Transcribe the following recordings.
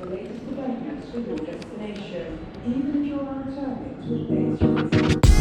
the latest developments with your destination, even if you're on target to update your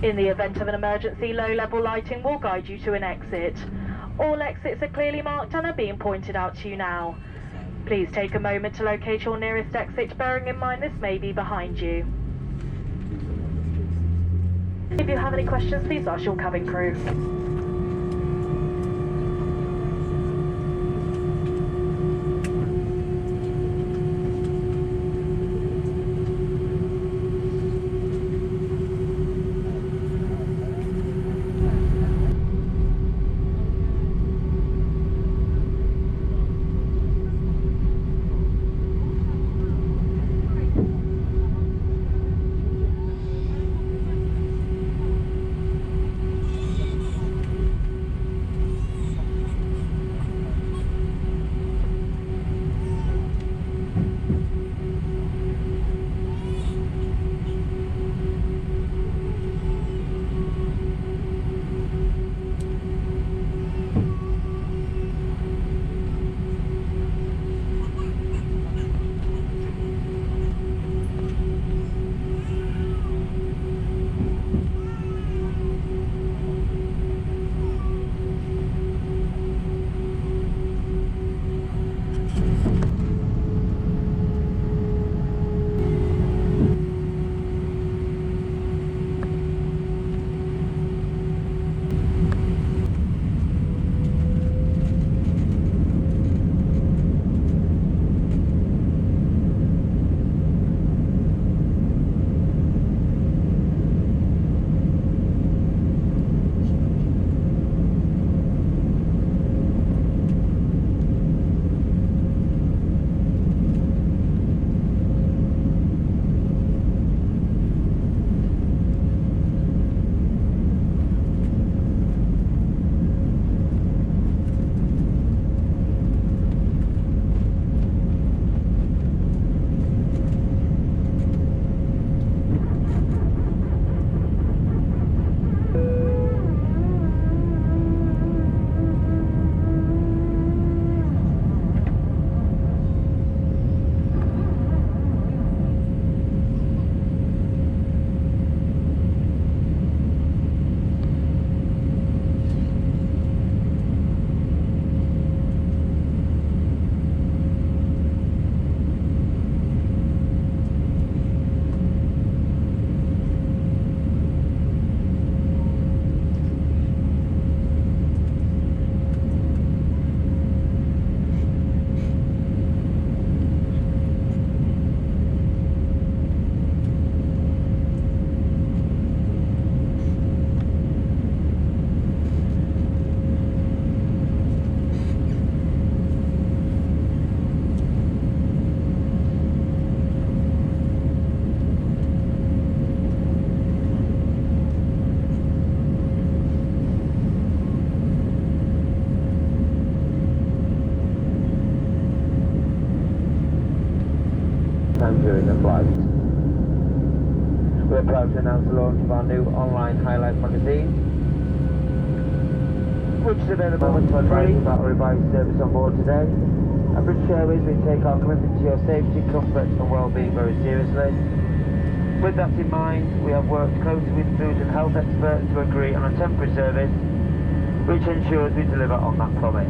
In the event of an emergency, low-level lighting will guide you to an exit. All exits are clearly marked and are being pointed out to you now. Please take a moment to locate your nearest exit, bearing in mind this may be behind you. If you have any questions, please ask your cabin crew. time during the flight. We are proud to announce the launch of our new online highlight magazine, which is available to advise about our revised service on board today. At British Airways, we take our commitment to your safety, comfort and well-being very seriously. With that in mind, we have worked closely with food and health experts to agree on a temporary service which ensures we deliver on that promise.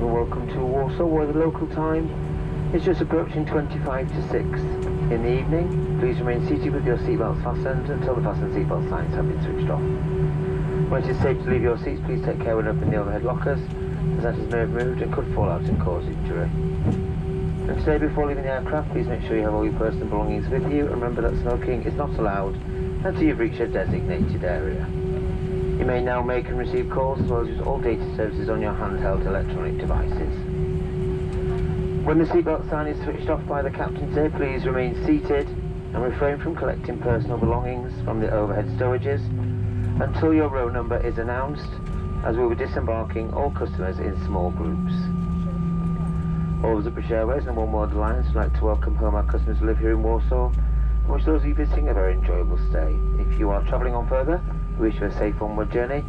Welcome to Warsaw, where the local time is just approaching 25 to 6 in the evening. Please remain seated with your seatbelts fastened until the fasten seatbelt signs have been switched off. When it is safe to leave your seats, please take care when opening the overhead lockers, as that is may have moved and could fall out and cause injury. And today, before leaving the aircraft, please make sure you have all your personal belongings with you, and remember that smoking is not allowed until you've reached a designated area. You may now make and receive calls as well as use all data services on your handheld electronic devices. When the seatbelt sign is switched off by the captain today, please remain seated and refrain from collecting personal belongings from the overhead storages until your row number is announced, as we'll be disembarking all customers in small groups. All of the British Airways and One World Alliance would like to welcome home our customers who live here in Warsaw, and wish those of you visiting a very enjoyable stay. If you are travelling on further, we wish you a safe onward journey.